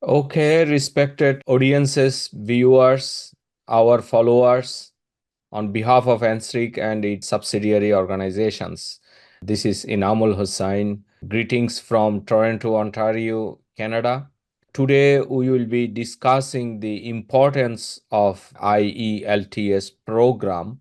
Okay, respected audiences, viewers, our followers, on behalf of NSRIC and its subsidiary organizations, this is Inamul Hussain. Greetings from Toronto, Ontario, Canada. Today, we will be discussing the importance of IELTS program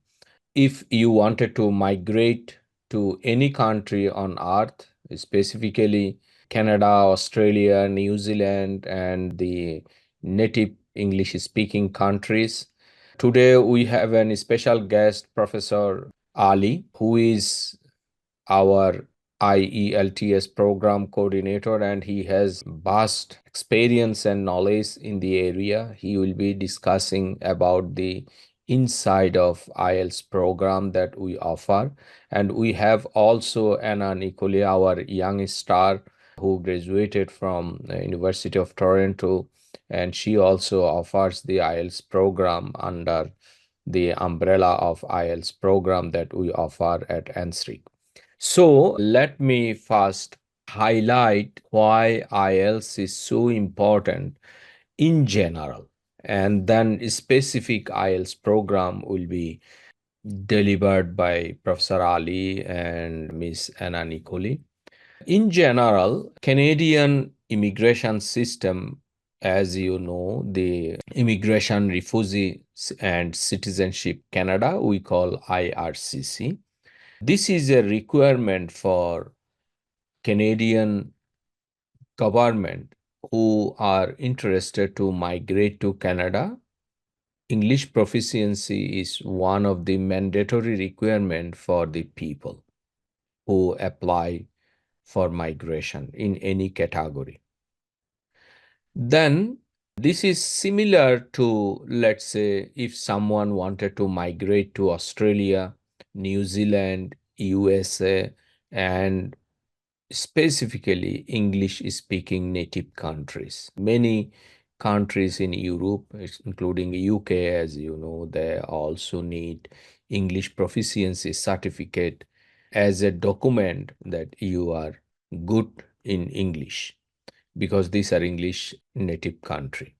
if you wanted to migrate to any country on earth, specifically Canada, Australia, New Zealand, and the native English speaking countries. Today, we have a special guest, Professor Ali, who is our IELTS program coordinator, and he has vast experience and knowledge in the area. He will be discussing about the inside of IELTS program that we offer. And we have also Anna Nicole, our young star who graduated from the University of Toronto, and she also offers the IELTS program under the umbrella of IELTS program that we offer at NSRIC. So let me first highlight why IELTS is so important in general, and then specific IELTS program will be delivered by Professor Ali and Miss Anna Nicoli. In general, Canadian immigration system, as you know, the Immigration, Refugee and Citizenship Canada, we call IRCC. This is a requirement for Canadian government who are interested to migrate to Canada. English proficiency is one of the mandatory requirement for the people who apply for migration in any category. Then this is similar to, let's say, if someone wanted to migrate to Australia, New Zealand, USA, and specifically English speaking native countries. Many countries in Europe, including UK, as you know, they also need English proficiency certificate as a document that you are good in English, because these are English native country.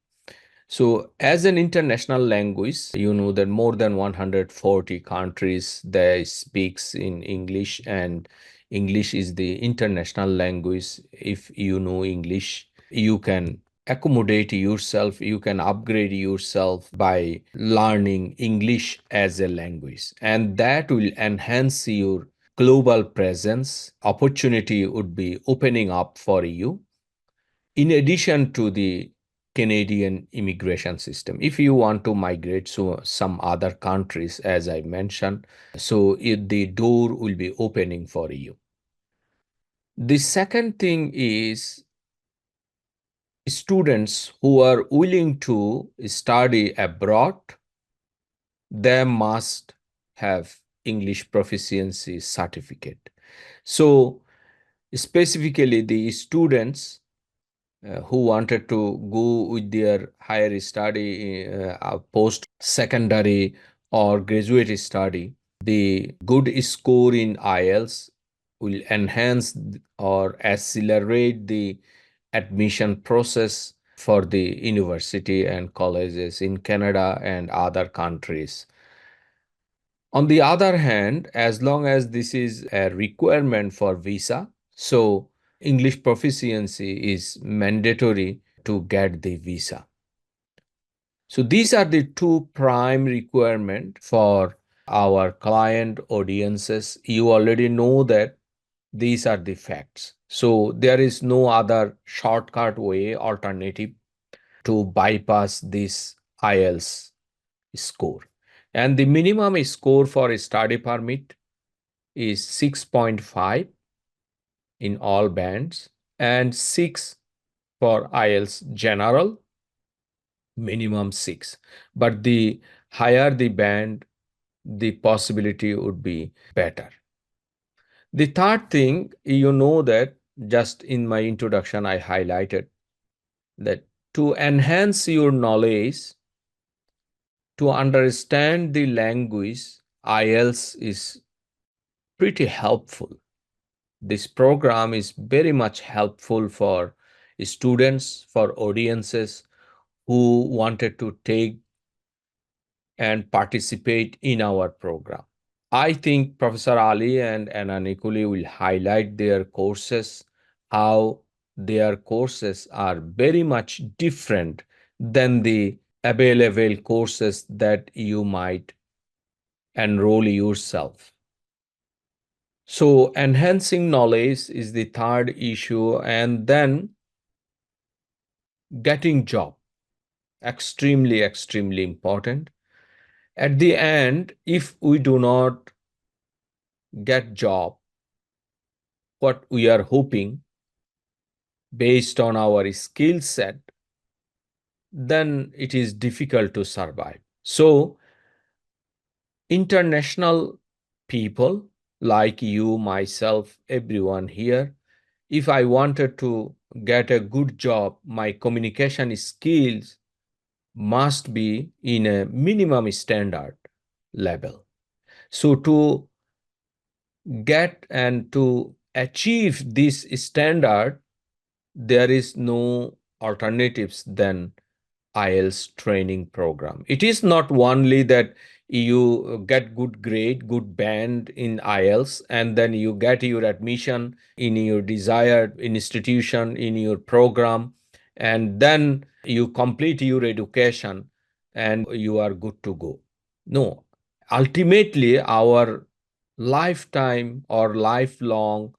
So as an international language, you know that more than 140 countries they speaks in English, and English is the international language. If you know English, you can accommodate yourself, you can upgrade yourself by learning English as a language, and that will enhance your global presence. Opportunity would be opening up for you in addition to the Canadian immigration system. If you want to migrate to some other countries, as I mentioned, so the door will be opening for you. The second thing is students who are willing to study abroad, they must have English proficiency certificate. So specifically the students who wanted to go with their higher study, post secondary or graduate study, the good score in IELTS will enhance or accelerate the admission process for the university and colleges in Canada and other countries. On the other hand, as long as this is a requirement for visa, so English proficiency is mandatory to get the visa. So these are the two prime requirements for our client audiences. You already know that these are the facts. So there is no other shortcut way, alternative to bypass this IELTS score. And the minimum score for a study permit is 6.5 in all bands, and 6 for IELTS general, minimum 6. But the higher the band, the possibility would be better. The third thing, you know that just in my introduction, I highlighted that to enhance your knowledge, to understand the language, IELTS is pretty helpful. This program is very much helpful for students, for audiences who wanted to take and participate in our program. I think Professor Ali and Anna Nikuli will highlight their courses, how their courses are very much different than the available courses that you might enroll yourself. So, enhancing knowledge is the third issue, and then getting job, extremely important. At the end, if we do not get job, what we are hoping based on our skill set, then it is difficult to survive. So, international people like you, myself, everyone here, if I wanted to get a good job, my communication skills must be in a minimum standard level. So, to get and to achieve this standard, there is no alternatives than IELTS training program. It is not only that you get good grade, good band in IELTS, and then you get your admission in your desired institution, in your program, and then you complete your education and you are good to go. No, ultimately, our lifetime or lifelong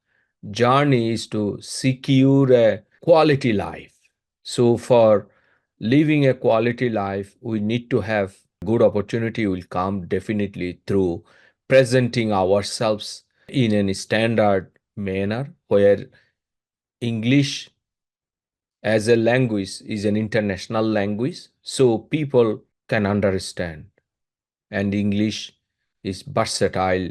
journey is to secure a quality life. So, for living a quality life, we need to have good opportunity will come definitely through presenting ourselves in a standard manner where English as a language is an international language, so people can understand, and English is versatile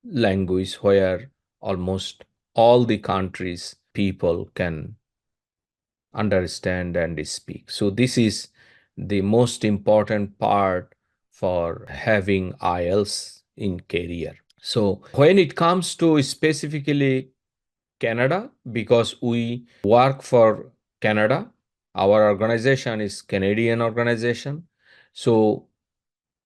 language where almost all the countries people can understand and speak. So this is the most important part for having IELTS in career. So when it comes to specifically Canada, because we work for Canada, our organization is Canadian organization. So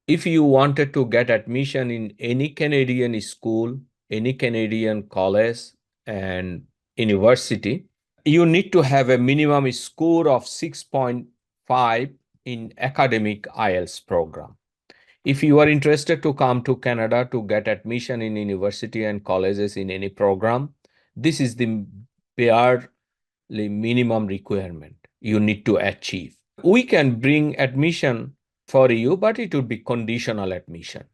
if you wanted to get admission in any Canadian school, any Canadian college and university, you need to have a minimum score of 6.5 in academic IELTS program. If you are interested to come to Canada to get admission in university and colleges in any program, this is the barely minimum requirement you need to achieve. We can bring admission for you, but it would be conditional admission.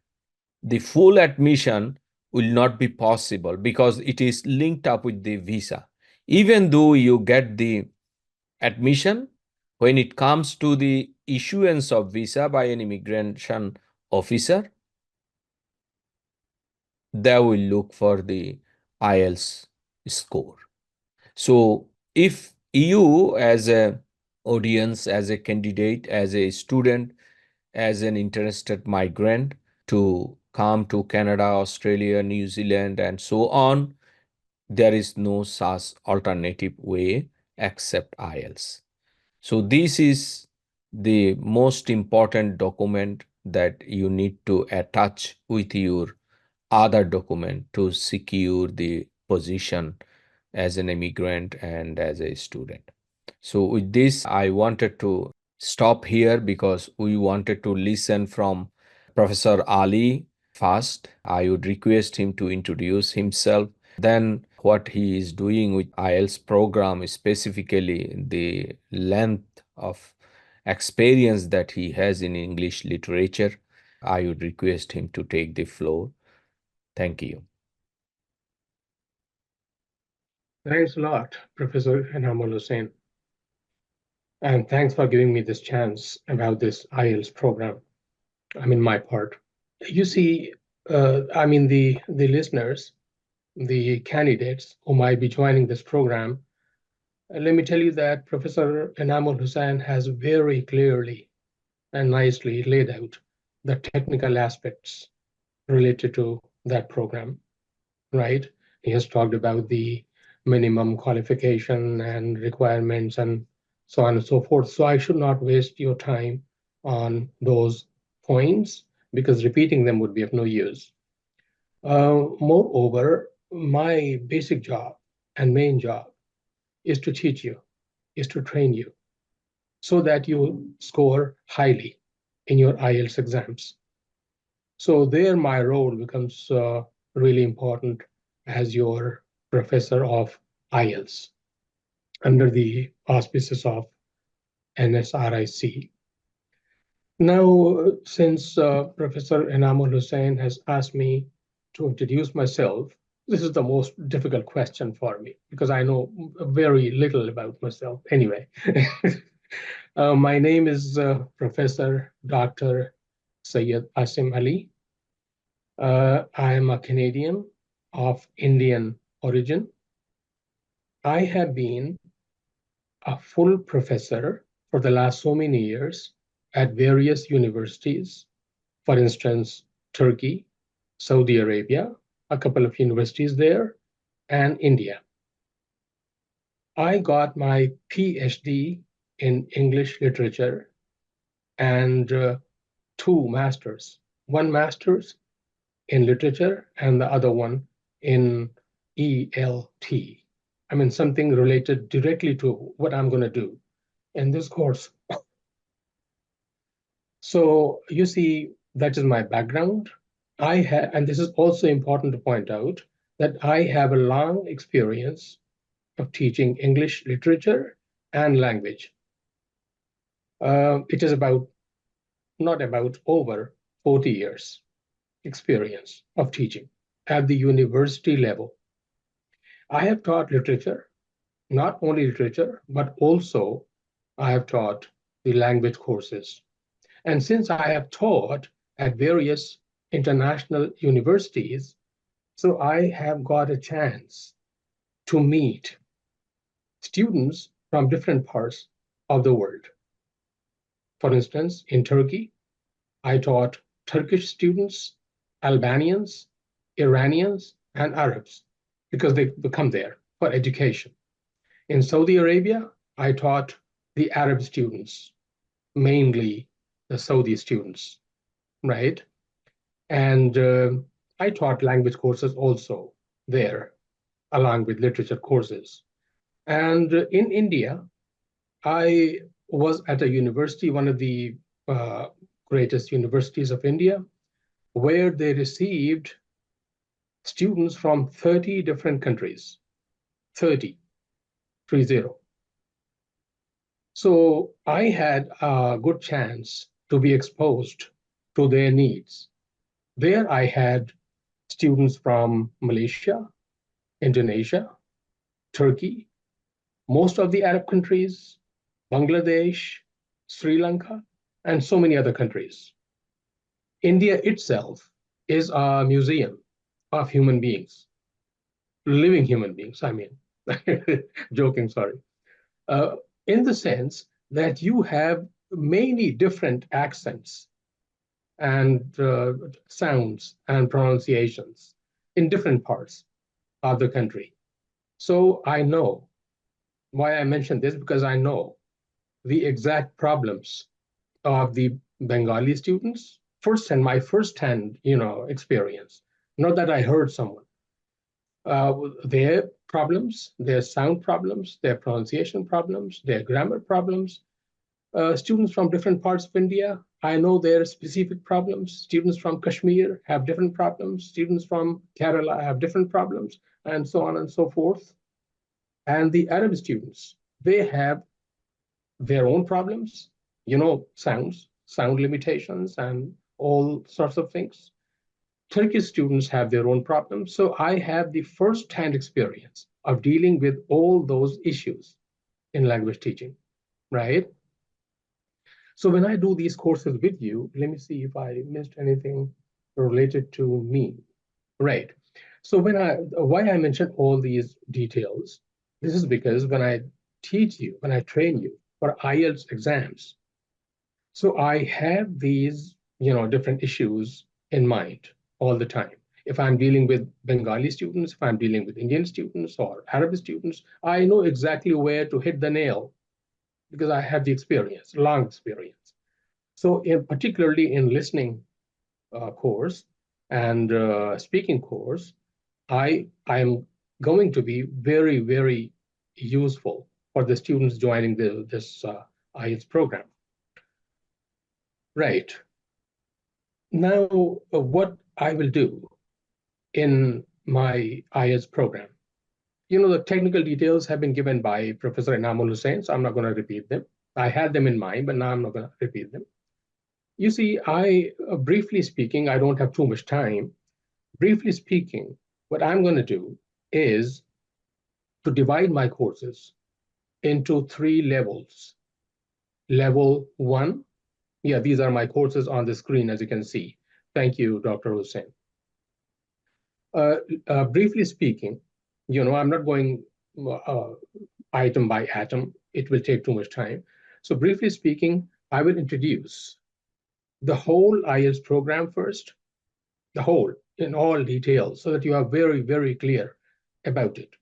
The full admission will not be possible because it is linked up with the visa. Even though you get the admission, when it comes to the issuance of visa by an immigration officer, they will look for the IELTS score. So if you as a audience, as a candidate, as a student, as an interested migrant to come to Canada, Australia, New Zealand, and so on, there is no such alternative way except IELTS. So this is the most important document that you need to attach with your other document to secure the position as an immigrant and as a student. So with this, I wanted to stop here because we wanted to listen from Professor Ali first. I would request him to introduce himself, then what he is doing with IELTS program, specifically the length of experience that he has in English literature. I would request him to take the floor. Thank you. Thanks a lot, Professor Enamul Hussain. And thanks for giving me this chance about this IELTS program. My part. You see, the listeners, the candidates who might be joining this program, let me tell you that Professor Enamul Hussain has very clearly and nicely laid out the technical aspects related to that program, right? He has talked about the minimum qualification and requirements and so on and so forth. So I should not waste your time on those points because repeating them would be of no use. Moreover, my basic job and main job is to teach you, is to train you so that you score highly in your IELTS exams. So there my role becomes really important as your professor of IELTS under the auspices of NSRIC. Now, since Professor Enamul Hussain has asked me to introduce myself, this is the most difficult question for me because I know very little about myself. Anyway, my name is Professor Dr. Syed Asim Ali. I am a Canadian of Indian origin. I have been a full professor for the last so many years at various universities, for instance, Turkey, Saudi Arabia, a couple of universities there, and India. I got my PhD in English literature and two masters, one master's in literature and the other one in ELT. I mean, something related directly to what I'm going to do in this course. So you see, that is my background. I have, and this is also important to point out, that I have a long experience of teaching English literature and language. It is about, not about, over 40 years experience of teaching at the university level. I have taught literature, not only literature, but also I have taught the language courses. And since I have taught at various international universities, so I have got a chance to meet students from different parts of the world. For instance, in Turkey, I taught Turkish students, Albanians, Iranians, and Arabs because they come there for education. In Saudi Arabia, I taught the Arab students, mainly the Saudi students, right? And I taught language courses also there, along with literature courses. And in India, I was at a university, one of the uh, greatest universities of India, where they received students from 30 different countries, 30, 30. So I had a good chance to be exposed to their needs. There I had students from Malaysia, Indonesia, Turkey, most of the Arab countries, Bangladesh, Sri Lanka, and so many other countries. India itself is a museum of human beings, living human beings, I mean, joking, sorry. Uh, in the sense that you have many different accents and sounds and pronunciations in different parts of the country. So I know why I mentioned this because I know the exact problems of the Bengali students first and my first-hand, experience. Not that I heard someone. Their problems, their sound problems, their pronunciation problems, their grammar problems. Students from different parts of India, I know their specific problems. Students from Kashmir have different problems. Students from Kerala have different problems, and so on and so forth. And the Arab students, they have their own problems, sound limitations, and all sorts of things. Turkish students have their own problems. So I have the first-hand experience of dealing with all those issues in language teaching, right? So when I do these courses with you, let me see if I missed anything related to me. Right. So why I mentioned all these details, this is because when I teach you, when I train you for IELTS exams, so I have these, different issues in mind all the time. If I'm dealing with Bengali students, if I'm dealing with Indian students or Arab students, I know exactly where to hit the nail because I have the experience, long experience. So particularly in listening course and speaking course, I am going to be very, very useful for the students joining this IELTS program. Right. Now, what I will do in my IELTS program, the technical details have been given by Professor Inamul Hussain, so I'm not going to repeat them. I had them in mind, but now I'm not going to repeat them. You see, briefly speaking, I don't have too much time. Briefly speaking, what I'm going to do is to divide my courses into 3 levels. Level 1, yeah, these are my courses on the screen, as you can see. Thank you, Dr. Hussain. Briefly speaking, I'm not going item by atom. It will take too much time. So briefly speaking, I will introduce the whole IELTS program first, the whole in all details, so that you are very, very clear about it.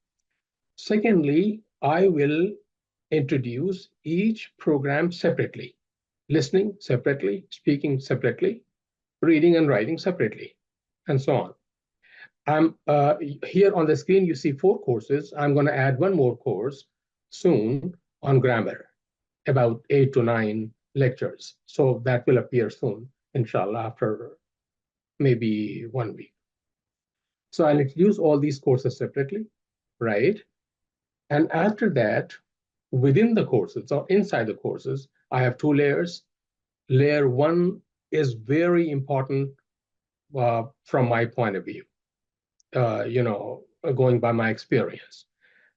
Secondly, I will introduce each program separately, listening separately, speaking separately, reading and writing separately, and so on. I'm here on the screen, you see 4 courses. I'm going to add one more course soon on grammar, about 8 to 9 lectures. So that will appear soon, inshallah, after maybe 1 week. So I'll introduce all these courses separately, right? And after that, within the courses or inside the courses, I have 2 layers. Layer 1 is very important from my point of view, going by my experience.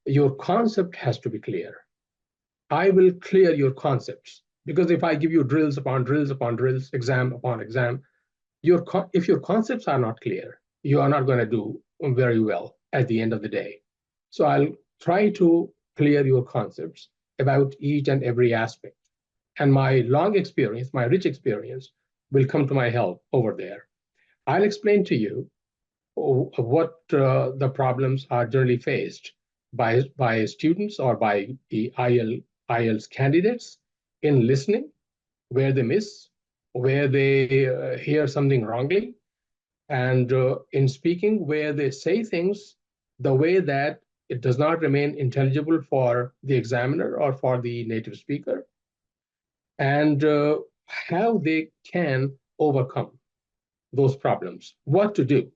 Your concept has to be clear. I will clear your concepts because if I give you drills upon drills upon drills, exam upon exam, if your concepts are not clear, you are not going to do very well at the end of the day. So I'll try to clear your concepts about each and every aspect. And my long experience, my rich experience, will come to my help over there. I'll explain to you what the problems are generally faced by students or by the IELTS candidates in listening, where they miss, where they hear something wrongly, and in speaking, where they say things the way that it does not remain intelligible for the examiner or for the native speaker, and how they can overcome those problems, what to do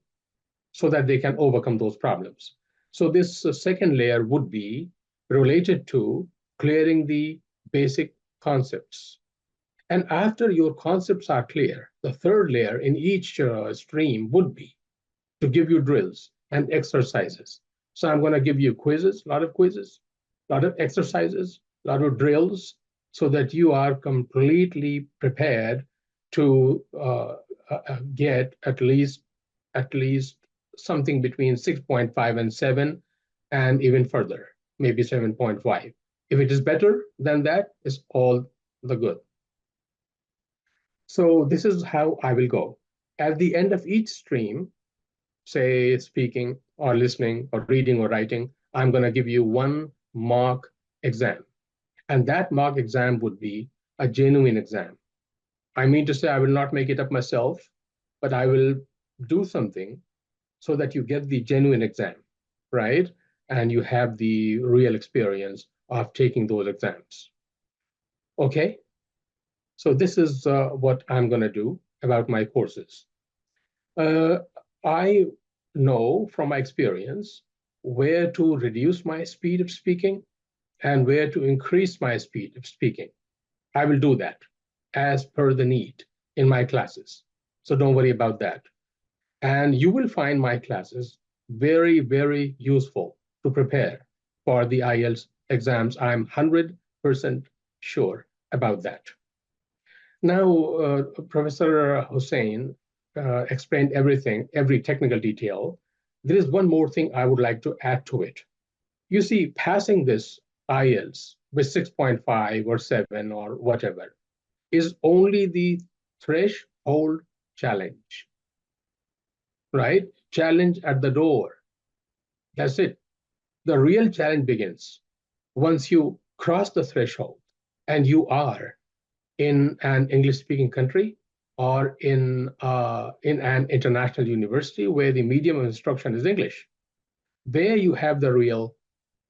so that they can overcome those problems. So this second layer would be related to clearing the basic concepts. And after your concepts are clear, the third layer in each stream would be to give you drills and exercises. So I'm going to give you quizzes, a lot of quizzes, a lot of exercises, a lot of drills, so that you are completely prepared to get at least something between 6.5 and 7, and even further, maybe 7.5. If it is better than that, it's all the good. So this is how I will go. At the end of each stream, say speaking or listening or reading or writing, I'm going to give you one mock exam. And that mock exam would be a genuine exam. I mean to say, I will not make it up myself, but I will do something so that you get the genuine exam, right? And you have the real experience of taking those exams. Okay? So this is what I'm going to do about my courses. I know from my experience where to reduce my speed of speaking and where to increase my speed of speaking. I will do that as per the need in my classes. So don't worry about that. And you will find my classes very, very useful to prepare for the IELTS exams. I'm 100% sure about that. Now, Professor Hussain explained everything, every technical detail. There is one more thing I would like to add to it. You see, passing this IELTS with 6.5 or 7 or whatever is only the threshold challenge, right? challenge at the door. That's it. The real challenge begins once you cross the threshold and you are in an English-speaking country or in an international university where the medium of instruction is English. There you have the real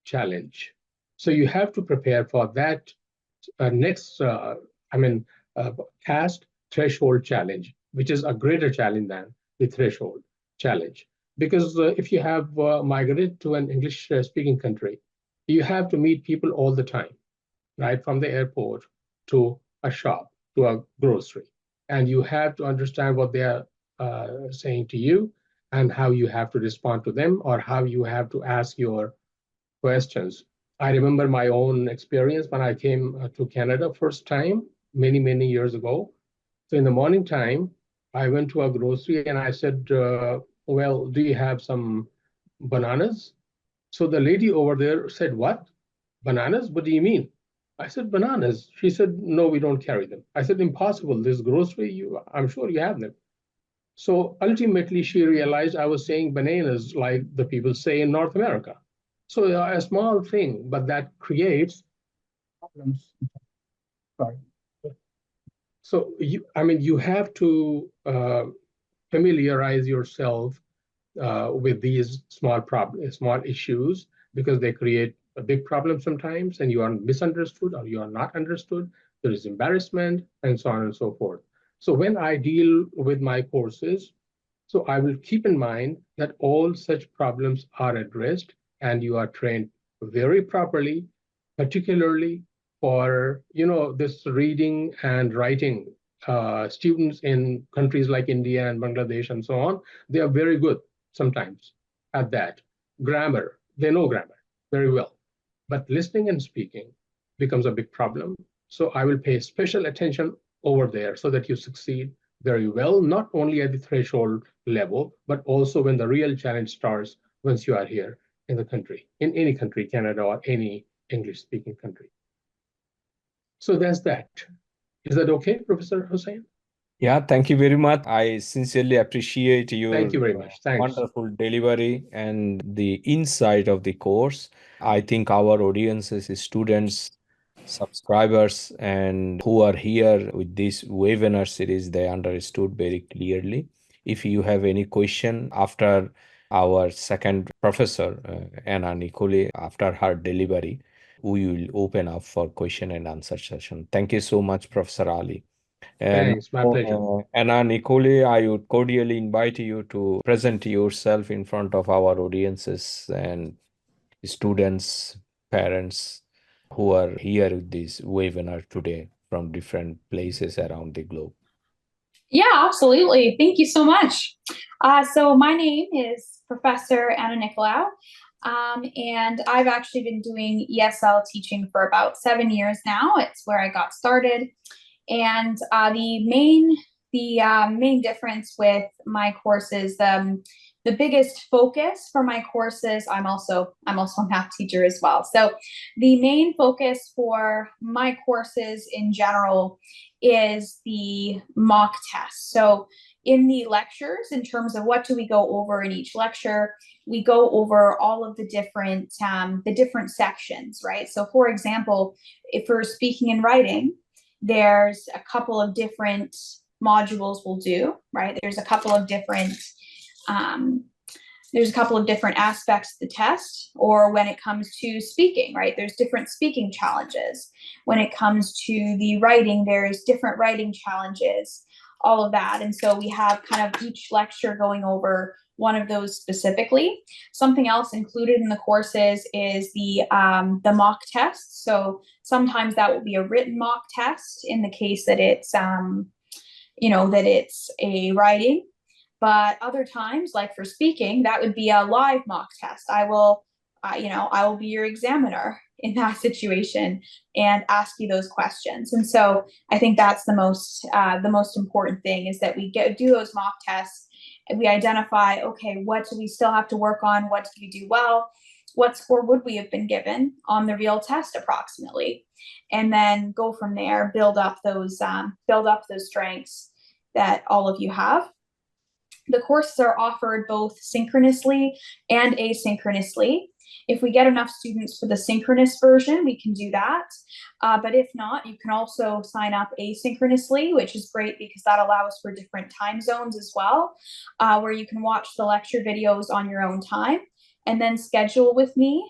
challenge. So you have to prepare for that next, past threshold challenge, which is a greater challenge than the threshold challenge. Because if you have migrated to an English speaking country, you have to meet people all the time, right? From the airport to a shop, to a grocery. And you have to understand what they are saying to you and how you have to respond to them or how you have to ask your questions. I remember my own experience when I came to Canada first time many, many years ago. So in the morning time, I went to a grocery and I said, well, do you have some bananas? So the lady over there said, what? Bananas? What do you mean? I said, bananas. She said, no, we don't carry them. I said, impossible. This grocery, I'm sure you have them. So ultimately, she realized I was saying bananas like the people say in North America. So a small thing, but that creates problems. Sorry. So you have to familiarize yourself with these small problems, small issues, because they create a big problem sometimes, and you are misunderstood or you are not understood. There is embarrassment, and so on and so forth. So when I deal with my courses, so I will keep in mind that all such problems are addressed and you are trained very properly, particularly for this reading and writing. Students in countries like India and Bangladesh and so on, they are very good sometimes at that. Grammar, they know grammar very well, but listening and speaking becomes a big problem. So I will pay special attention over there so that you succeed very well, not only at the threshold level, but also when the real challenge starts once you are here in the country, in any country, Canada or any English speaking country. So that's that. Is that okay, Professor Hussain? Yeah, thank you very much. I sincerely appreciate your Thank you very much. Thanks. wonderful delivery and the insight of the course. I think our audiences, students, subscribers, and who are here with this webinar series, they understood very clearly. If you have any question after our second professor, Anna Nicole, after her delivery, we will open up for question and answer session. Thank you so much, Professor Ali. And Thanks. My pleasure. Anna Nicole, I would cordially invite you to present yourself in front of our audiences and students, parents who are here with this webinar today from different places around the globe. Yeah, absolutely. Thank you so much. So my name is Professor Anna Nicolau, and I've actually been doing ESL teaching for about 7 years now. It's where I got started. And the main difference with my courses, the biggest focus for my courses, I'm also a math teacher as well. So the main focus for my courses in general is the mock test. So in the lectures, in terms of what do we go over in each lecture, we go over all of the different sections, right? So for example, if we're speaking and writing, there's a couple of different modules we'll do, right? There's a couple of different aspects of the test. Or when it comes to speaking, right? There's different speaking challenges. When it comes to the writing, there's different writing challenges, all of that. And so we have kind of each lecture going over one of those specifically. Something else included in the courses is the mock test. So sometimes that will be a written mock test in the case that it's that it's a writing. But other times, like for speaking, that would be a live mock test. I will be your examiner in that situation and ask you those questions. And so I think that's the most important thing, is that we do those mock tests and we identify, okay, what do we still have to work on? What did we do well? What score would we have been given on the real test approximately? And then go from there, build up those strengths that all of you have. The courses are offered both synchronously and asynchronously. If we get enough students for the synchronous version, we can do that. But if not, you can also sign up asynchronously, which is great because that allows for different time zones as well, where you can watch the lecture videos on your own time and then schedule with me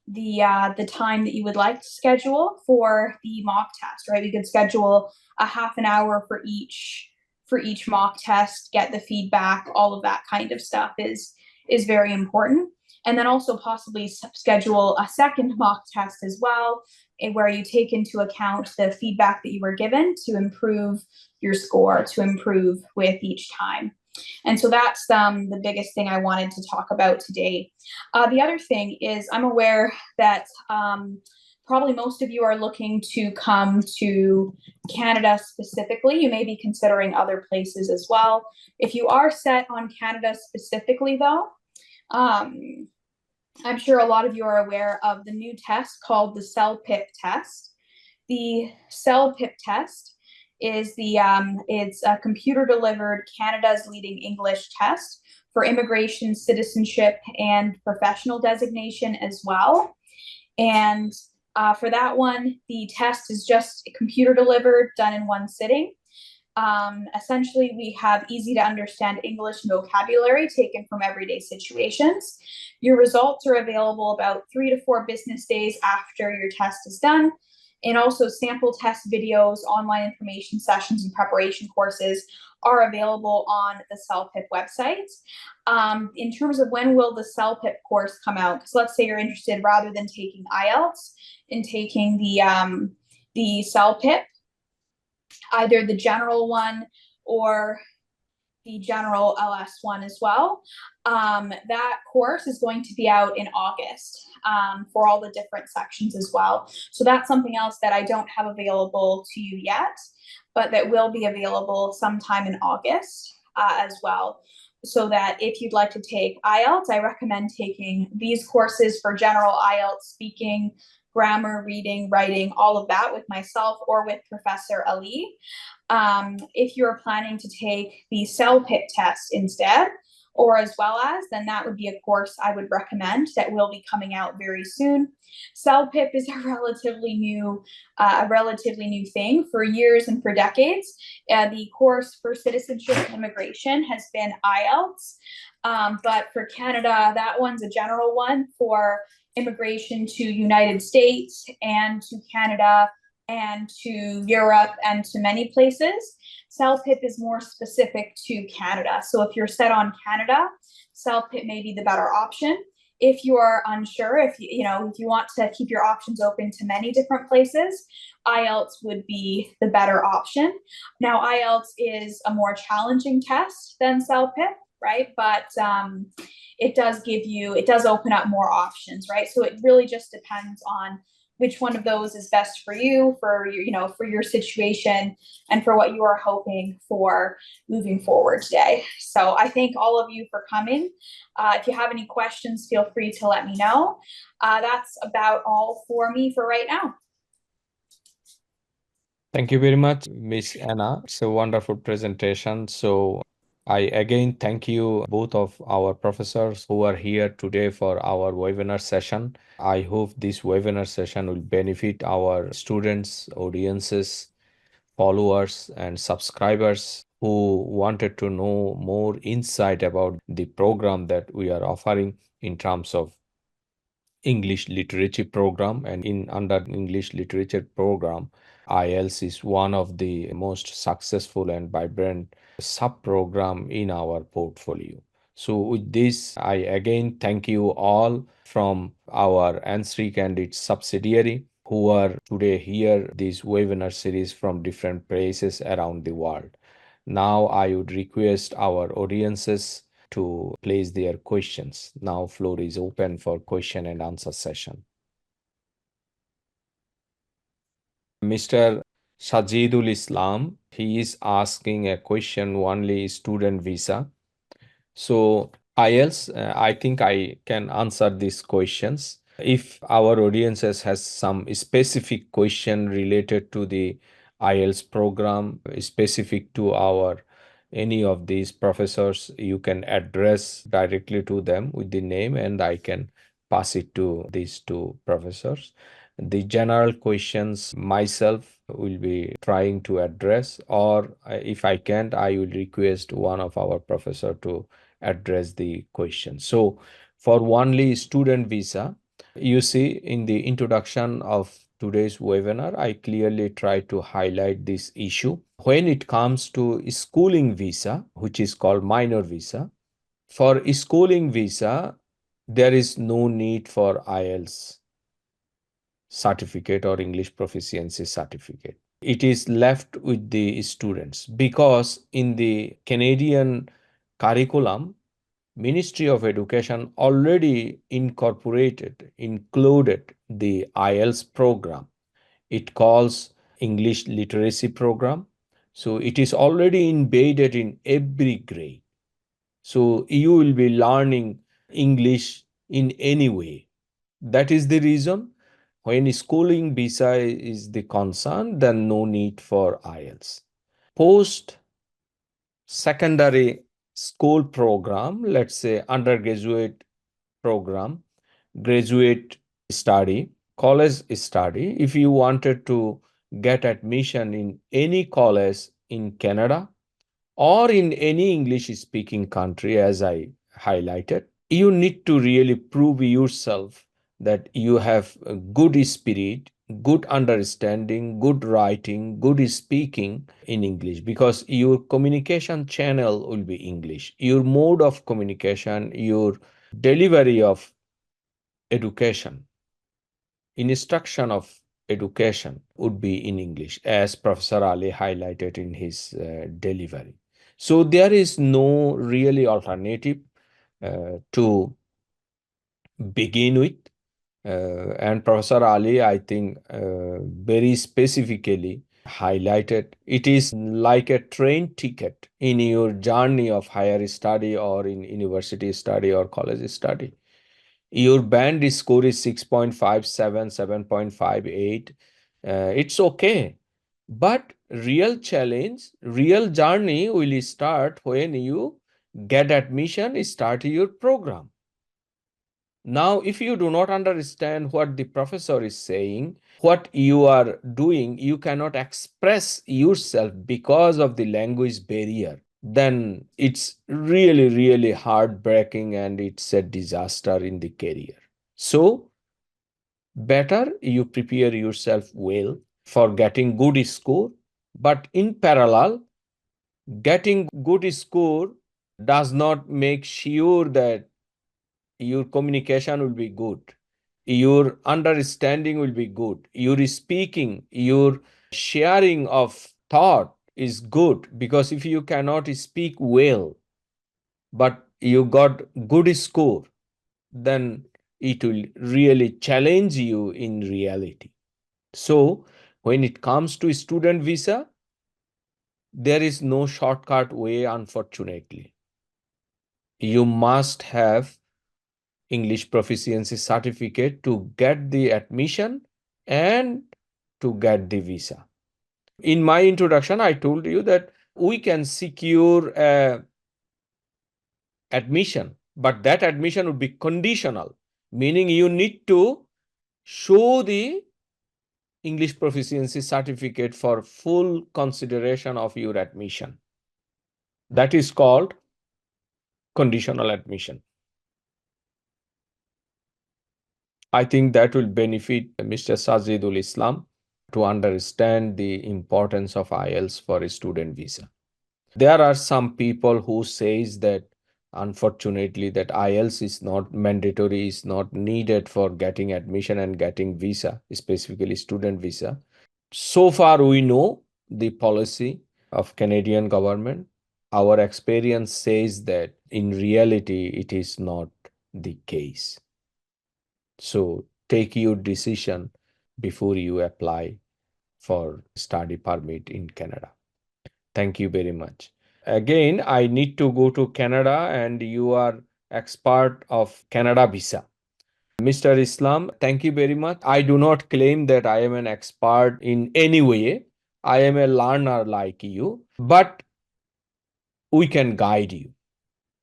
the time that you would like to schedule for the mock test, right? We could schedule a half an hour for each mock test, get the feedback, all of that kind of stuff is very important. And then also possibly schedule a second mock test as well, where you take into account the feedback that you were given to improve your score, to improve with each time. And so that's the biggest thing I wanted to talk about today. The other thing is I'm aware that probably most of you are looking to come to Canada specifically. You may be considering other places as well. If you are set on Canada specifically, though, I'm sure a lot of you are aware of the new test called the CELPIP test. The CELPIP test is it's a computer-delivered Canada's leading English test for immigration, citizenship, and professional designation as well. And for that one, the test is just computer delivered, done in one sitting. Essentially, we have easy to understand English and vocabulary taken from everyday situations. Your results are available about 3 to 4 business days after your test is done. And also sample test videos, online information sessions, and preparation courses are available on the CELPIP website. In terms of when will the CELPIP course come out, because let's say you're interested rather than taking IELTS in taking the CELPIP, either the general one or the general LS one as well. That course is going to be out in August for all the different sections as well. So that's something else that I don't have available to you yet, but that will be available sometime in August as well. So that if you'd like to take IELTS, I recommend taking these courses for general IELTS, speaking, grammar, reading, writing, all of that with myself or with Professor Ali. If you're planning to take the CELPIP test instead, or as well as, then that would be a course I would recommend that will be coming out very soon. CELPIP is a relatively new thing. For years and for decades. The course for citizenship and immigration has been IELTS, but for Canada, that one's a general one for immigration to United States and to Canada and to Europe and to many places. CELPIP is more specific to Canada. So if you're set on Canada, CELPIP may be the better option. If you are unsure, if you want to keep your options open to many different places, IELTS would be the better option. Now, IELTS is a more challenging test than CELPIP, right? But it does open up more options, right? So it really just depends on which one of those is best for you, for your situation, and for what you are hoping for moving forward today. So I thank all of you for coming. If you have any questions, feel free to let me know. That's about all for me for right now. Thank you very much, Miss Anna. It's a wonderful presentation. So I again thank you, both of our professors who are here today for our webinar session. I hope this webinar session will benefit our students, audiences, followers, and subscribers who wanted to know more insight about the program that we are offering in terms of English literature program. And under English literature program, IELTS is one of the most successful and vibrant sub-program in our portfolio. So with this, I again thank you all from our NSRIC and its subsidiary who are today here this webinar series from different places around the world. Now I would request our audiences to place their questions. Now floor is open for question and answer session. Mr. Sajidul Islam, he is asking a question only student visa. So IELTS, I think I can answer these questions. If our audiences has some specific question related to the IELTS program, specific to our any of these professors, you can address directly to them with the name, and I can pass it to these two professors. The general questions myself will be trying to address, or if I can't, I will request one of our professor to address the question. So for only student visa, you see in the introduction of today's webinar, I clearly try to highlight this issue. When it comes to schooling visa, which is called minor visa, for schooling visa, there is no need for IELTS certificate or English proficiency certificate. It is left with the students because in the Canadian curriculum, Ministry of Education already included the IELTS program. It calls English literacy program. So it is already embedded in every grade. So you will be learning English in any way. That is the reason when schooling visa is the concern, then no need for IELTS. Post secondary school program, let's say undergraduate program, graduate study, college study, if you wanted to get admission in any college in Canada or in any English speaking country, as I highlighted, you need to really prove yourself that you have a good spirit, good understanding, good writing, good speaking in English, because your communication channel will be English. Your mode of communication, your delivery of education, instruction of education would be in English, as Professor Ali highlighted in his delivery. So there is no really alternative to begin with. And Professor Ali, I think, very specifically highlighted it is like a train ticket in your journey of higher study or in university study or college study. Your band score is 6.57, 7.58. It's okay. But real challenge, real journey will start when you get admission, start your program. Now, if you do not understand what the professor is saying, what you are doing, you cannot express yourself because of the language barrier, then it's really, really heartbreaking and it's a disaster in the career. So, better you prepare yourself well for getting good score, but in parallel, getting good score does not make sure that your communication will be good, your understanding will be good, your speaking, your sharing of thought is good, because if you cannot speak well but you got good score, then it will really challenge you in reality. So when it comes to student visa, there is no shortcut way, unfortunately. You must have English proficiency certificate to get the admission and to get the visa. In my introduction, I told you that we can secure admission, but that admission would be conditional, meaning you need to show the English proficiency certificate for full consideration of your admission. That is called conditional admission. I think that will benefit Mr. Sajidul Islam to understand the importance of IELTS for a student visa. There are some people who says that unfortunately that IELTS is not mandatory, is not needed for getting admission and getting visa, specifically student visa. So far we know the policy of Canadian government. Our experience says that in reality it is not the case. So take your decision before you apply for study permit in Canada. Thank you very much. Again, I need to go to Canada and you are expert of Canada visa. Mr. Islam, thank you very much. I do not claim that I am an expert in any way. I am a learner like you. But we can guide you.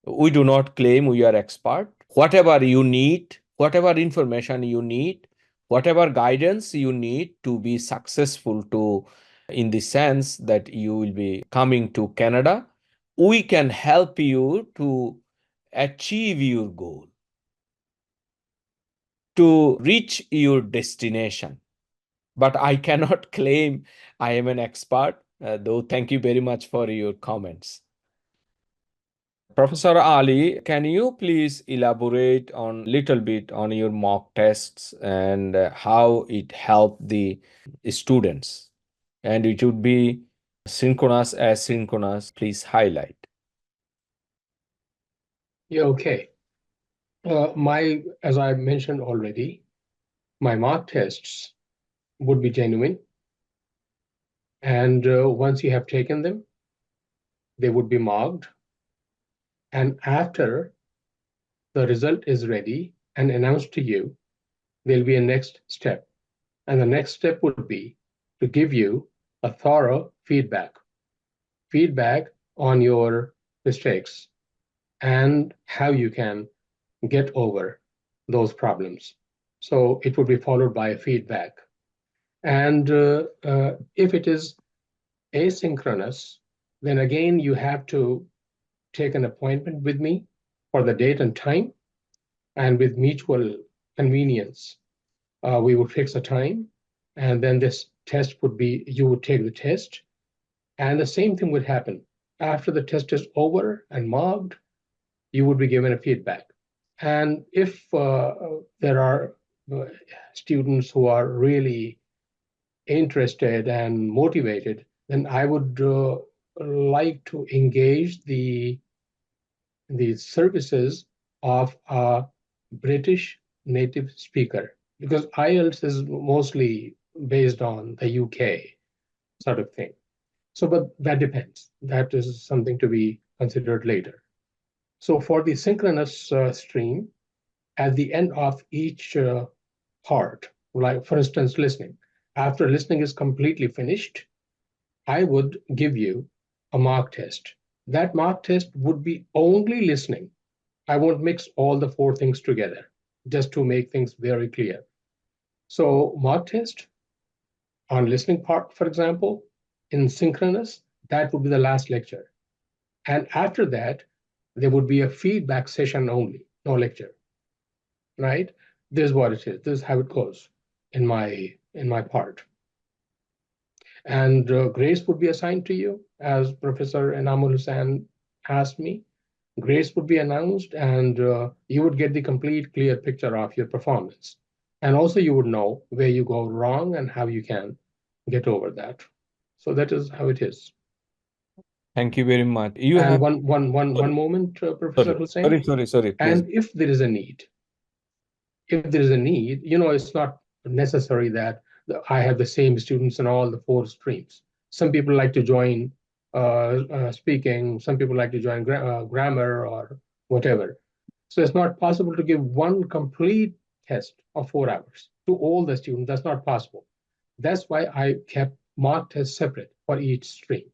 We do not claim we are expert. Whatever you need, whatever information you need, whatever guidance you need to be successful, to in the sense that you will be coming to Canada, we can help you to achieve your goal, to reach your destination. But I cannot claim I am an expert, though. Thank you very much for your comments. Professor Ali, can you please elaborate on little bit on your mock tests and how it helped the students? And it would be synchronous, asynchronous. Please highlight. Yeah, okay. As I mentioned already, my mock tests would be genuine. And once you have taken them, they would be marked. And after the result is ready and announced to you, there'll be a next step. And the next step would be to give you a thorough feedback on your mistakes and how you can get over those problems. So it would be followed by a feedback. And if it is asynchronous, then again, you have to take an appointment with me for the date and time, and with mutual convenience, we would fix a time, and then this test would be, you would take the test, and the same thing would happen. After the test is over and marked, you would be given a feedback. And if there are students who are really interested and motivated, then I would like to engage the services of a British native speaker, because IELTS is mostly based on the UK sort of thing. So, but that depends. That is something to be considered later. So for the synchronous stream, at the end of each part, like for instance, listening, after listening is completely finished, I would give you a mock test. That mock test would be only listening. I won't mix all the four things together, just to make things very clear. So mock test on listening part, for example, in synchronous, that would be the last lecture. And after that, there would be a feedback session only, no lecture, right? This is what it is. This is how it goes in my part. And grades would be assigned to you, as Professor Enamul Hussain asked me. Grades would be announced, and you would get the complete, clear picture of your performance. And also, you would know where you go wrong and how you can get over that. So that is how it is. Thank you very much. You And have one moment, Professor Hussain. sorry, please. And if there is a need, it's not necessary that I have the same students in all the four streams. Some people like to join speaking, some people like to join grammar or whatever. So it's not possible to give one complete test of 4 hours to all the students. That's not possible. That's why I kept mock tests separate for each stream.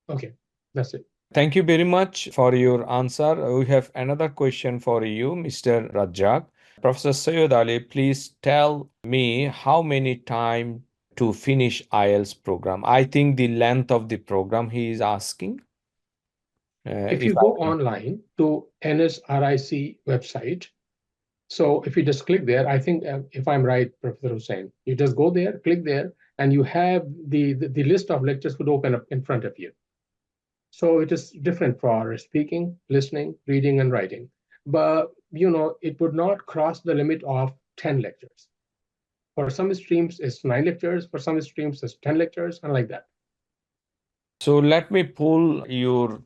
Okay, that's it. Thank you very much for your answer. We have another question for you, Mr. Rajak. Professor Sayyid Ali, please tell me how many time to finish IELTS program. I think the length of the program he is asking. If you go online to NSRIC website, so if you just click there, I think if I'm right, Professor Hussain, you just go there, click there, and you have the list of lectures would open up in front of you. So it is different for speaking, listening, reading, and writing. But it would not cross the limit of 10 lectures. For some streams, it's 9 lectures. For some streams, it's 10 lectures, and like that. So let me pull your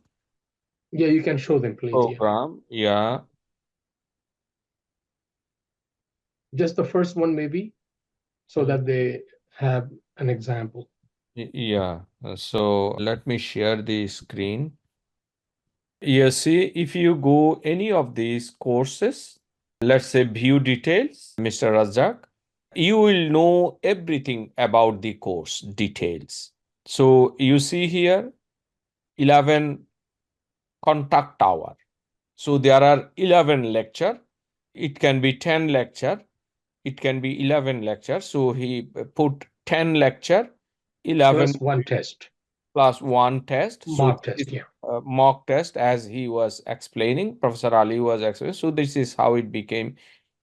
you can show them, please. program. Yeah. Just the first one, maybe, so that they have an example. Yeah. So let me share the screen. You see, if you go any of these courses, let's say view details, Mr. Razak, you will know everything about the course details. So you see here 11 contact hour. So there are 11 lecture. It can be 10 lecture. It can be 11 lecture. So he put 10 lecture, 11 Plus one test, plus one test. So mock this test. is Yeah. a mock test, as he was explaining, Professor Ali was explaining. So this is how it became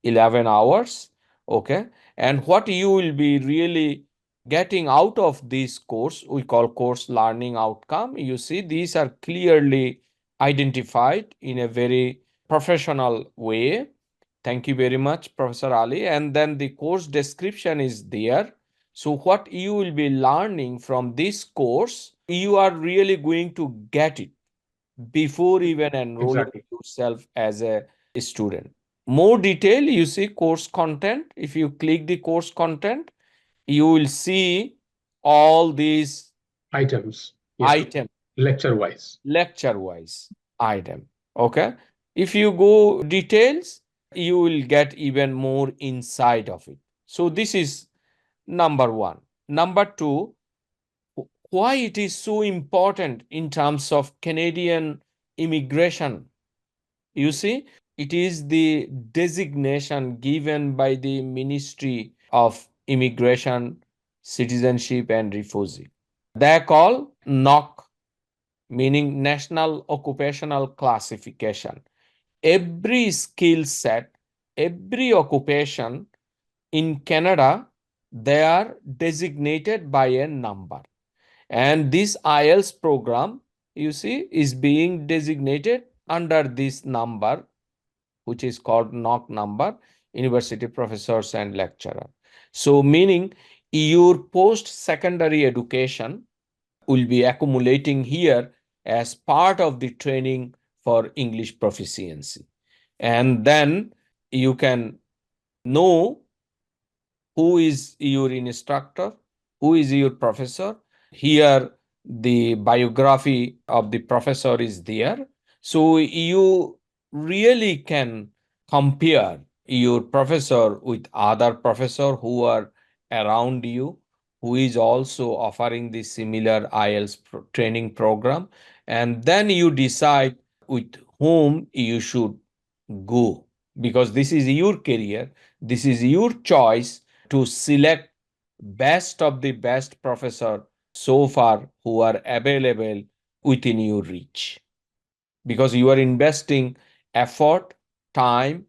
11 hours. Okay. And what you will be really getting out of this course, we call course learning outcome. You see, these are clearly identified in a very professional way. Thank you very much, Professor Ali. And then the course description is there. So what you will be learning from this course, you are really going to get it before even enrolling Exactly. yourself as a student. More detail, you see course content. If you click the course content, you will see all these Items. Yeah. items, Lecture wise. lecture wise item. Okay. If you go details, you will get even more insight of it. So this is number one. Number two, why it is so important in terms of Canadian immigration. You see, it is the designation given by the Ministry of Immigration, Citizenship and Refugee. They call NOC, meaning National Occupational Classification. Every skill set, every occupation in Canada, they are designated by a number. And this IELTS program, you see, is being designated under this number, which is called NOC number, University Professors and Lecturer. So meaning your post-secondary education will be accumulating here as part of the training for English proficiency. And then you can know who is your instructor, who is your professor. Here, the biography of the professor is there. So you really can compare your professor with other professor who are around you, who is also offering the similar IELTS training program. And then you decide with whom you should go, because this is your career, this is your choice to select best of the best professor so far who are available within your reach, because you are investing effort, time,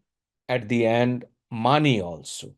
at the end money also.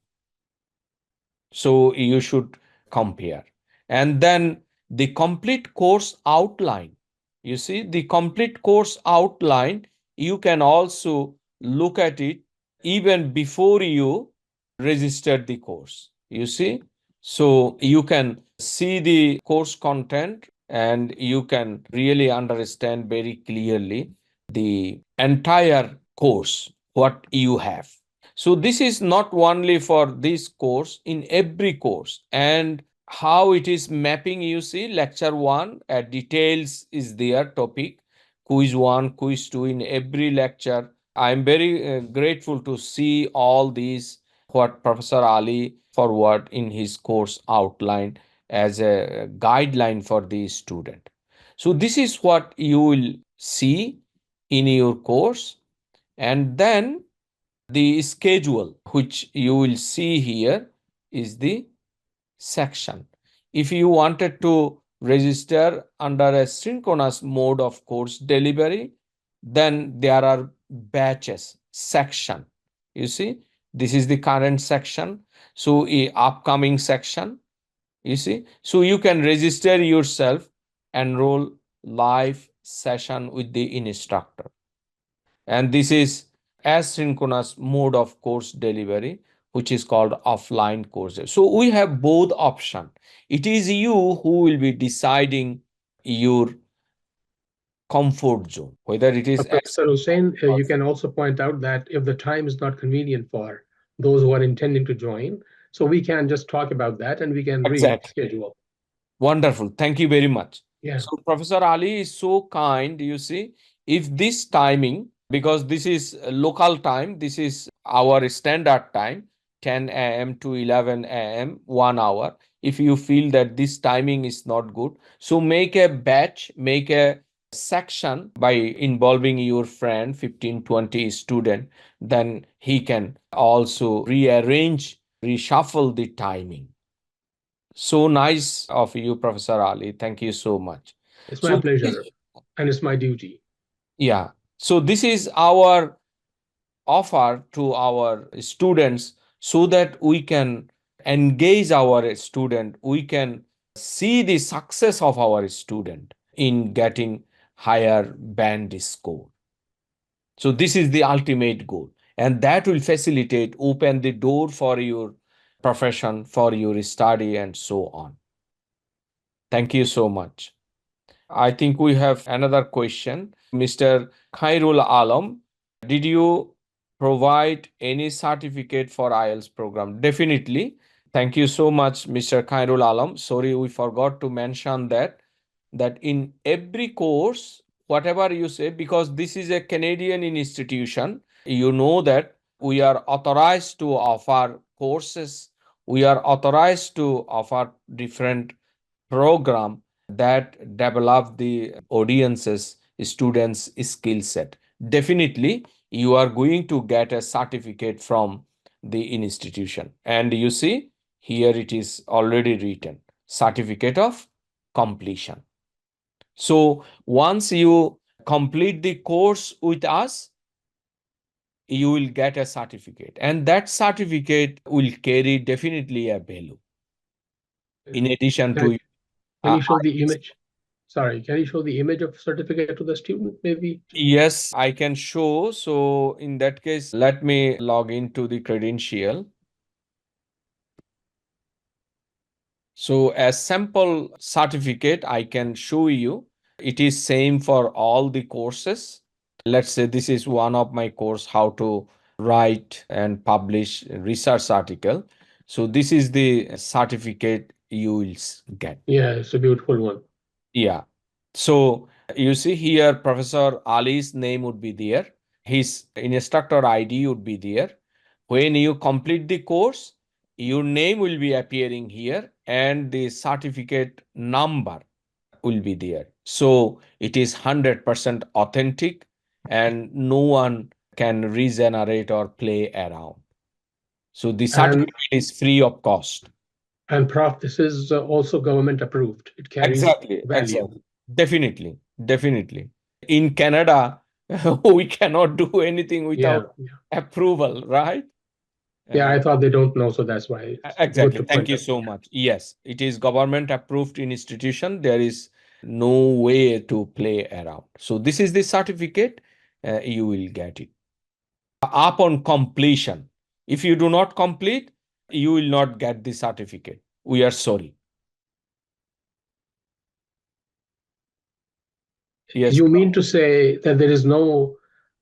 So you should compare. And then the complete course outline, you see, the complete course outline, you can also look at it even before you register the course, you see. So you can see the course content and you can really understand very clearly the entire course what you have. So this is not only for this course, in every course. And how it is mapping, you see, lecture 1, details is their topic, quiz 1, quiz 2 in every lecture. I am very grateful to see all these, what Professor Ali forward in his course outline as a guideline for the student. So this is what you will see in your course. And then the schedule, which you will see here, is the section. If you wanted to register under a synchronous mode of course delivery, then there are batches, section. You see, this is the current section. So a upcoming section, you see. So you can register yourself, enroll live session with the instructor. And this is asynchronous mode of course delivery, which is called offline courses. So we have both option. It is you who will be deciding your comfort zone, whether it is Professor Hussain, you can also point out that if the time is not convenient for those who are intending to join, so we can just talk about that and we can exactly. reschedule. Wonderful. Thank you very much. Yeah. So Professor Ali is so kind, you see, if this timing, because this is local time, this is our standard time, 10 a.m. to 11 a.m., 1 hour. If you feel that this timing is not good, so make a batch, make a section by involving your friend 15-20 student, then he can also rearrange, reshuffle the timing. So nice of you, Professor Ali. Thank you so much. It's my So pleasure, and it's my duty. yeah, so this is our offer to our students so that we can engage our student, we can see the success of our student in getting higher band score. So this is the ultimate goal, and that will facilitate, open the door for your profession, for your study, and so on. Thank you so much. I think we have another question. Mr. Khairul Alam, did you provide any certificate for IELTS program? Definitely. Thank you so much, Mr. Khairul Alam. Sorry, we forgot to mention that in every course, whatever you say, because this is a Canadian institution, you know that we are authorized to offer courses, we are authorized to offer different program that develop the audiences, students skill set. Definitely you are going to get a certificate from the institution, and you see here it is already written, certificate of completion. So once you complete the course with us, you will get a certificate, and that certificate will carry definitely a value in addition Can, to can uh, you show the image? Sorry, can you show the image of certificate to the student, maybe? yes, I can show. So in that case, let me log into the credential. So as sample certificate, I can show you. It is same for all the courses. Let's say this is one of my course, how to write and publish research article. So this is the certificate you will get. Yeah, it's a beautiful one. Yeah. So you see here, Professor Ali's name would be there. His instructor ID would be there. When you complete the course, your name will be appearing here and the certificate number will be there. So it is 100% authentic and no one can regenerate or play around. So the And certificate is free of cost. Prof, this is also government approved. It carries Exactly, value. exactly. Definitely, definitely. In Canada, we cannot do anything Yeah, without yeah. approval, right? Yeah, Uh, I thought they don't know, so that's why it's good exactly. to Thank point you out. so much. Yes, it is government approved institution. There is no way to play around. So this is the certificate. You will get it upon completion. If you do not complete, you will not get the certificate. We are sorry. Yes. You mean to say that there is no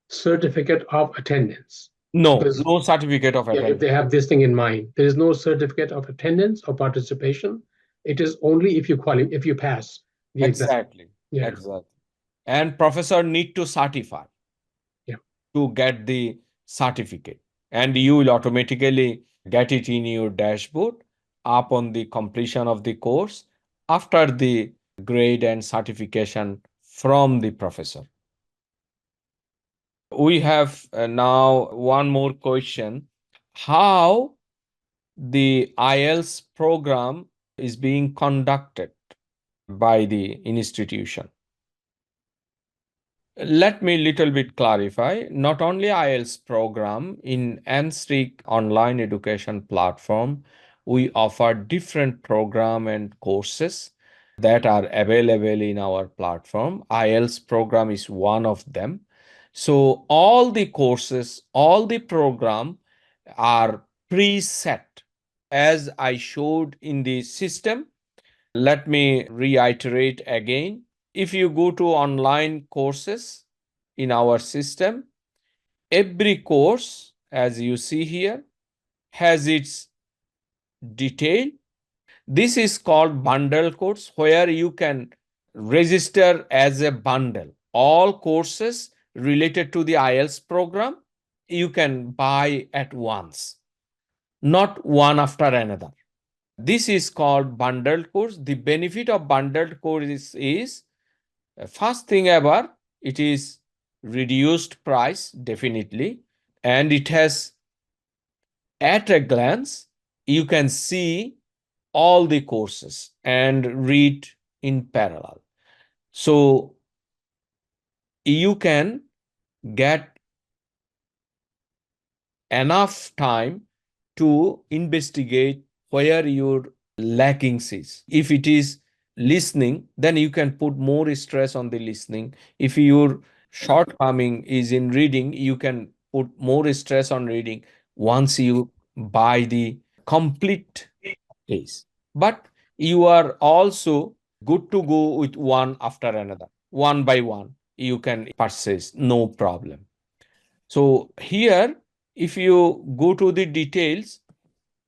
certificate of attendance? No, Because no certificate of yeah, if attendance. they have this thing in mind, there is no certificate of attendance or participation. It is only if you qualify, if you pass the exam. Exactly. Yeah, Exactly. And professor need to certify yeah. to get the certificate, and you will automatically get it in your dashboard upon the completion of the course after the grade and certification from the professor. We have now one more question. How the IELTS program is being conducted by the institution? Let me little bit clarify. Not only IELTS program, in NSRIC online education platform, we offer different program and courses that are available in our platform. IELTS program is one of them. So all the courses, all the program are preset as I showed in the system. Let me reiterate again. If you go to online courses in our system, every course, as you see here, has its detail. This is called bundle course, where you can register as a bundle. All courses related to the IELTS program, you can buy at once, not one after another. This is called bundled course. The benefit of bundled course is First thing ever, it is reduced price, definitely, and it has, at a glance, you can see all the courses and read in parallel. So you can get enough time to investigate where your lacking is. If it is listening, then you can put more stress on the listening. If your shortcoming is in reading, you can put more stress on reading once you buy the complete case. But you are also good to go with one after another, one by one. You can purchase, no problem. So here, if you go to the details,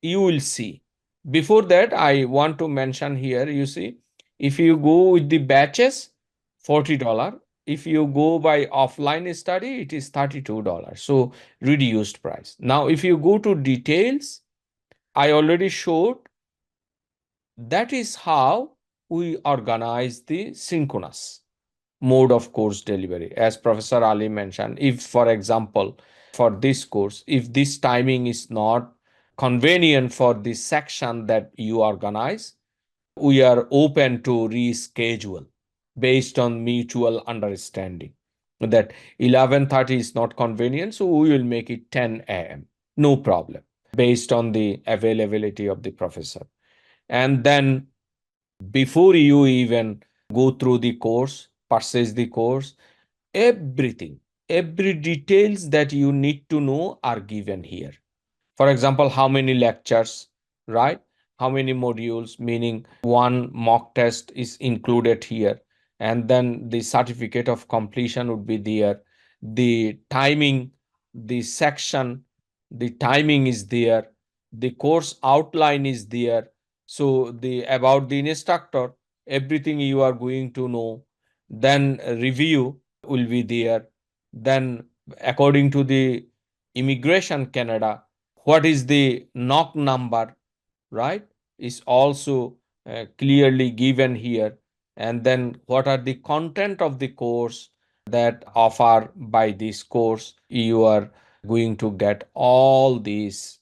you will see. Before that, I want to mention here, you see, if you go with the batches, $40. If you go by offline study, it is $32. So reduced price. Now, if you go to details, I already showed that is how we organize the synchronous mode of course delivery. As Professor Ali mentioned, if, for example, for this course, if this timing is not convenient for this section that you organize, we are open to reschedule based on mutual understanding that 11:30 is not convenient, so we will make it 10 a.m. No problem, based on the availability of the professor. And then before you even go through the course, purchase the course, everything, every details that you need to know are given here. For example, how many lectures, right? How many modules, meaning one mock test is included here. And then the certificate of completion would be there. The timing, the section, the timing is there. The course outline is there. So the about the instructor, everything you are going to know. Then review will be there. Then according to the Immigration Canada, what is the knock number, right, is also clearly given here. And then what are the content of the course that offer by this course, you are going to get all these.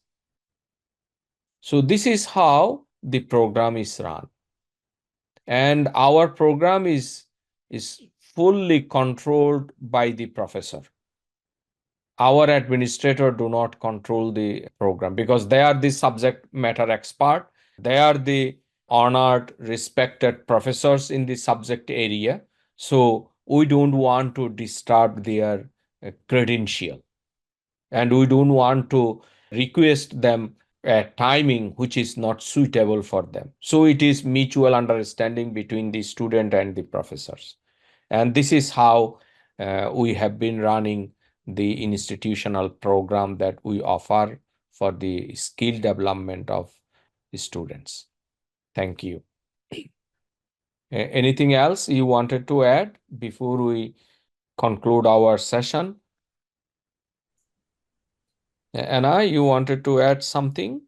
So this is how the program is run, and our program is fully controlled by the professor. Our administrator do not control the program because they are the subject matter expert. They are the honored, respected professors in the subject area. So we don't want to disturb their credential, and we don't want to request them a timing which is not suitable for them. So it is mutual understanding between the student and the professors. And this is how we have been running the institutional program that we offer for the skill development of students. Thank you. Anything else you wanted to add before we conclude our session? Anna, you wanted to add something?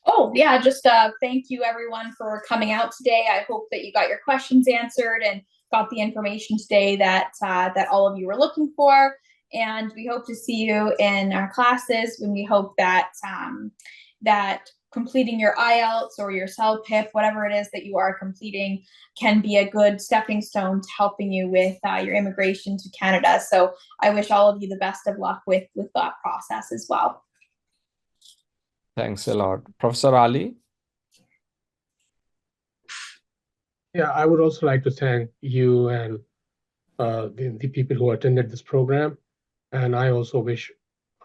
Oh, yeah, just thank you everyone for coming out today. I hope that you got your questions answered and got the information today that that all of you were looking for. And we hope to see you in our classes, when we hope that that completing your IELTS or your CELPIP, whatever it is that you are completing, can be a good stepping stone to helping you with your immigration to Canada. So I wish all of you the best of luck with that process as well. Thanks a lot. Professor Ali? Yeah, I would also like to thank you and the people who attended this program. And I also wish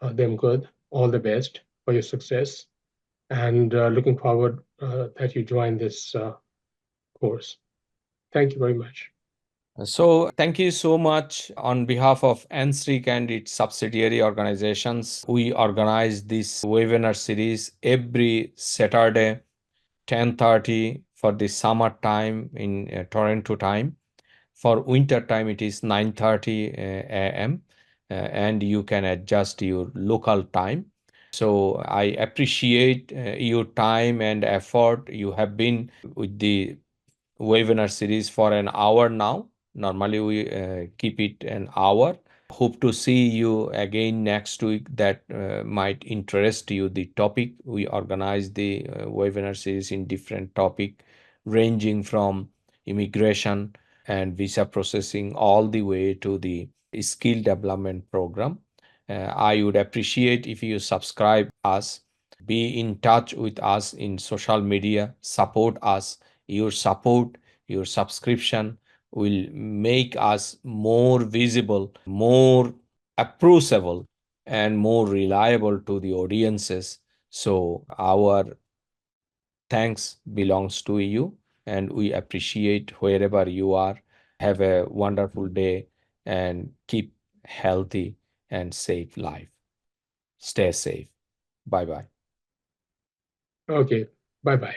them good, all the best for your success. And looking forward that you join this course. Thank you very much. So thank you so much on behalf of NSRIC and its subsidiary organizations. We organize this webinar series every Saturday, 10:30 for the summer time in Toronto time. For winter time, it is 9:30 a.m. And you can adjust your local time. So I appreciate your time and effort. You have been with the webinar series for an hour now. Normally, we keep it an hour. Hope to see you again next week. That might interest you. The topic we organize the webinar series in different topic, ranging from immigration and visa processing all the way to the skill development program. I would appreciate if you subscribe us, be in touch with us in social media, support us. Your support, your subscription will make us more visible, more approachable, and more reliable to the audiences. So our thanks belongs to you, and we appreciate wherever you are. Have a wonderful day and keep healthy and safe life. Stay safe. Bye bye. Okay, bye bye.